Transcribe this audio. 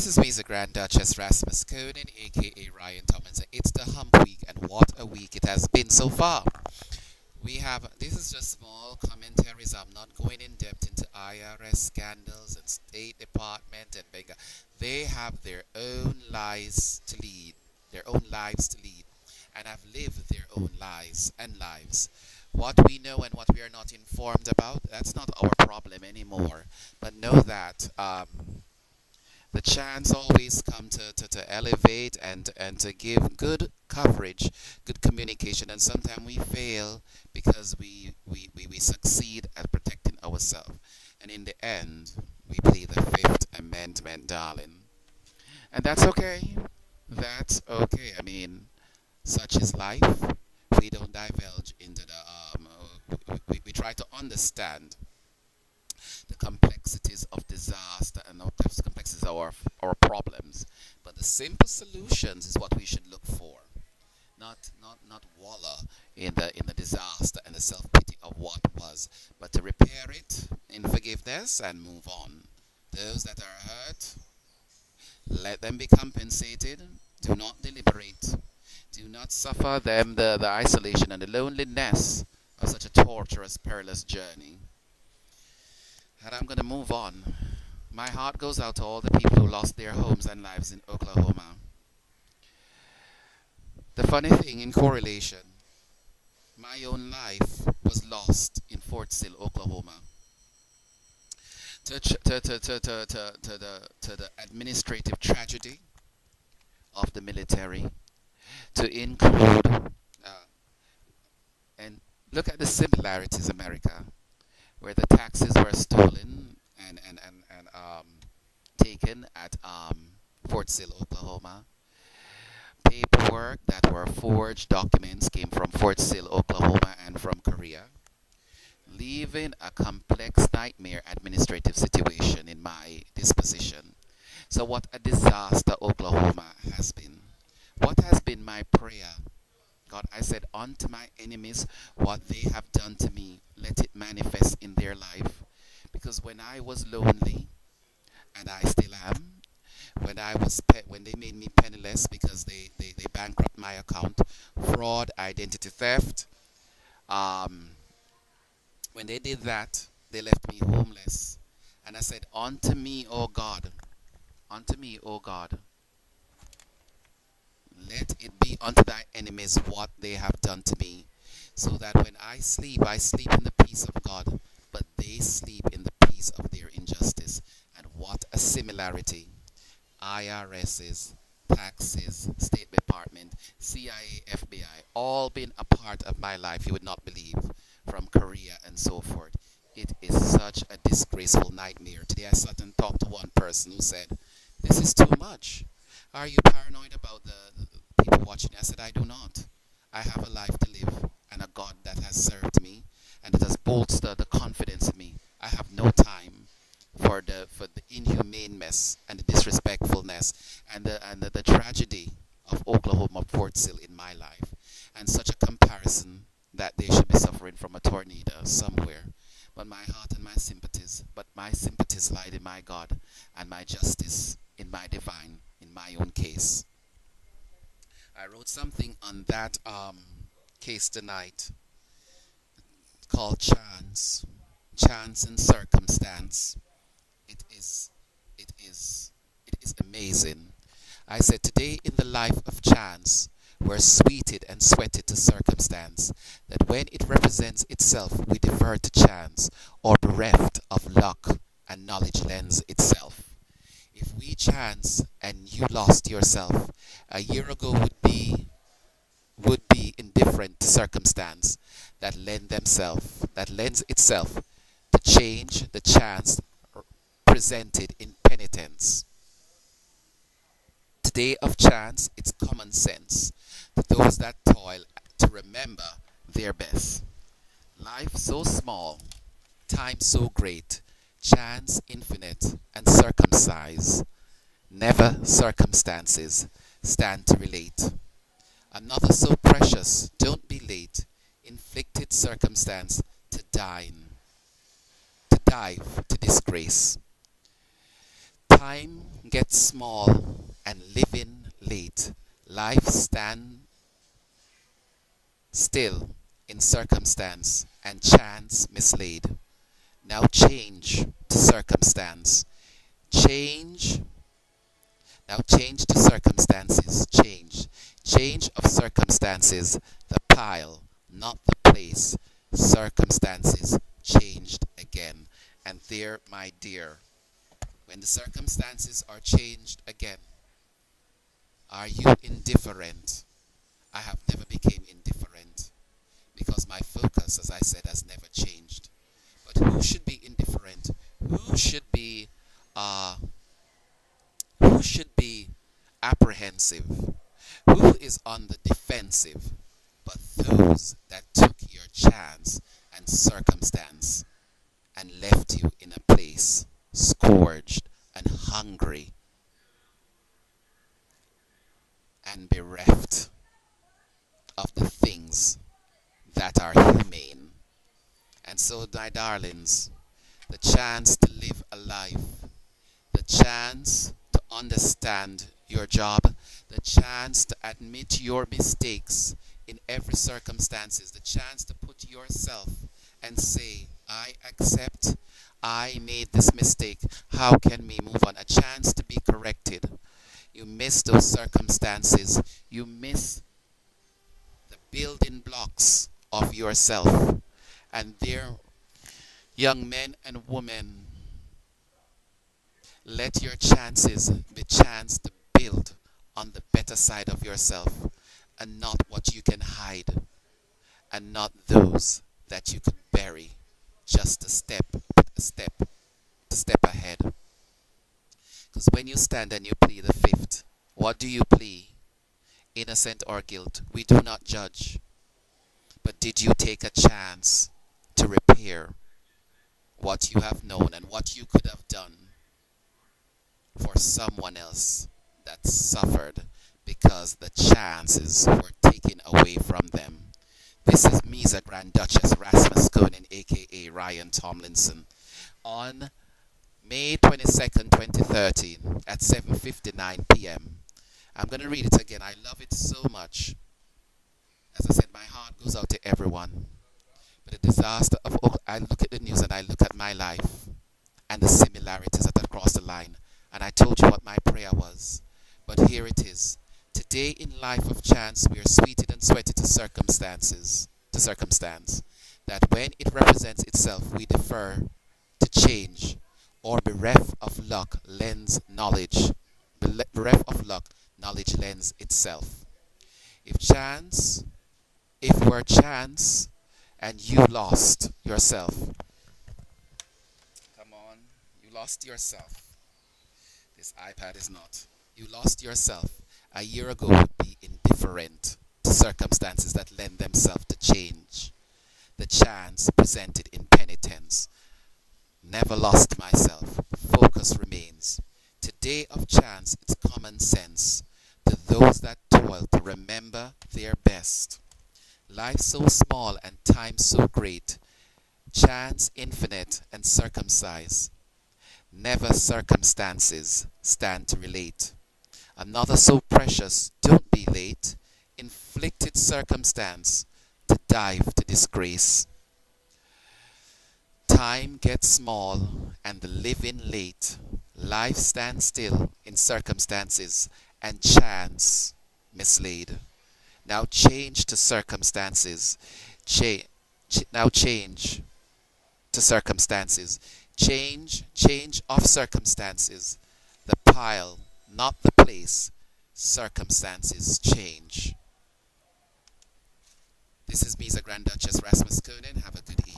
This is MEZA GRANDDUCHESS RASMASKONEN, aka Ryan Tomlinson. It's the hump week, and what a week it has been so far. This is just small commentaries. I'm not going in depth into IRS scandals and State Department and Benga. They have their own lives to lead, and have lived their own lives. What we know and what we are not informed about, that's not our problem anymore. But know that the chance always come to elevate and to give good coverage, good communication, and sometimes we fail because we succeed at protecting ourselves. And in the end, we play the Fifth Amendment, darling. And that's okay. That's okay. I mean, such is life. We don't divulge into we try to understand the complexities of disaster and the complexities of our problems. But the simple solutions is what we should look for. Not wallow in the disaster and the self pity of what was, but to repair it in forgiveness and move on. Those that are hurt, let them be compensated. Do not deliberate. Do not suffer them the isolation and the loneliness of such a torturous, perilous journey. And I'm going to move on. My heart goes out to all the people who lost their homes and lives in Oklahoma. The funny thing in correlation, my own life was lost in Fort Sill, Oklahoma. To the administrative tragedy of the military, to include, and look at the similarities, America, where the taxes were stolen and taken at Fort Sill, Oklahoma. Paperwork that were forged documents came from Fort Sill, Oklahoma, and from Korea, leaving a complex nightmare administrative situation in my disposition. So what a disaster Oklahoma has been. What has been my prayer? God, I said, unto my enemies, what they have done to me, let it manifest in their life. Because when I was lonely, and I still am, when they made me penniless because they bankrupt my account, fraud, identity theft, when they did that, they left me homeless. And I said, unto me, O God, let it be unto thy enemies what they have done to me, so that when I sleep in the peace of God, but they sleep in the peace of their injustice. And what a similarity. IRS's, taxes, State Department, CIA, FBI, all been a part of my life, you would not believe, from Korea and so forth. It is such a disgraceful nightmare. Today I sat and talked to one person who said, this is too much. Are you paranoid about the people watching? I said, I do not. I have a life to live and a God that has served me and it has bolstered the confidence in me. I have no time for the inhumane mess and the disrespectfulness and the tragedy of Oklahoma Fort Sill in my life, and such a comparison that they should be suffering from a tornado somewhere. But my heart and my sympathies lied in my God, and my justice in my divine, in my own case. I wrote something on that case tonight called Chance and Circumstance. It is, it is amazing. I said, today in the life of chance, we're sweeted and sweated to circumstance, that when it represents itself, we defer to chance, or bereft of luck and knowledge lends itself. If we chance and you lost yourself, a year ago would be indifferent to circumstance that lends itself to change the chance presented in penitence. Today of chance, it's common sense to those that toil to remember their best. Life so small, time so great, chance infinite, and circumcise. Never circumstances stand to relate. Another so precious, don't be late. Inflicted circumstance to dive to disgrace. Time gets small and living late. Life stand still in circumstance and chance mislaid. Now change to circumstance. Change. Now change to circumstances. Change. Change of circumstances. The pile, not the place. Circumstances changed again. And there, my dear, when the circumstances are changed again, are you indifferent? I have never became indifferent because my focus, as I said, has never changed. But who should be indifferent? Who should be uh, who should be apprehensive? Who is on the defensive? But those that took your chance and circumstance and left you in a place scourged and hungry and bereft of the things that are humane. And so, my darlings, the chance to live a life, the chance to understand your job, the chance to admit your mistakes in every circumstances, the chance to put yourself and say, I accept, I made this mistake, how can we move on? A chance to be corrected. You miss those circumstances, you miss the building blocks of yourself. And there, young men and women, let your chances be chance to build on the better side of yourself and not what you can hide and not those that you could bury just to step ahead. Because when you stand and you plead the fifth, what do you plead? Innocent or guilt? We do not judge. But did you take a chance to repair what you have known and what you could have done for someone else that suffered because the chances were taken away from them? This is MEZA Grand Duchess Rasmaskone, aka Ryan Tomlinson, on May 22nd, 2013 at 7:59 p.m. I'm going to read it again. I love it so much. As I said, my heart goes out to everyone. But the disaster of I look at the news and I look at my life and the similarities that have crossed the line. And I told you what my prayer was. But here it is. Today in life of chance, we are sweeted and sweated to circumstance, that when it represents itself, we defer to change, or bereft of luck lends knowledge. Bereft of luck, knowledge lends itself. If we're chance and you lost yourself, come on, you lost yourself. This iPad is not. You lost yourself a year ago would be indifferent to circumstances that lend themselves to change. The chance presented in penitence. Never lost myself. Focus remains. Today of chance, it's common sense to those that toil to remember their best. Life so small and time so great. Chance infinite and circumcised. Never circumstances stand to relate. Another so precious, don't be late. Inflicted circumstance to dive to disgrace. Time gets small and the living late. Life stands still in circumstances and chance mislaid. Now change to circumstances. Now change to circumstances. Change of circumstances. The pile, not the place. Circumstances change. This is MEZA Grand Duchess Rasmaskone. Have a good evening.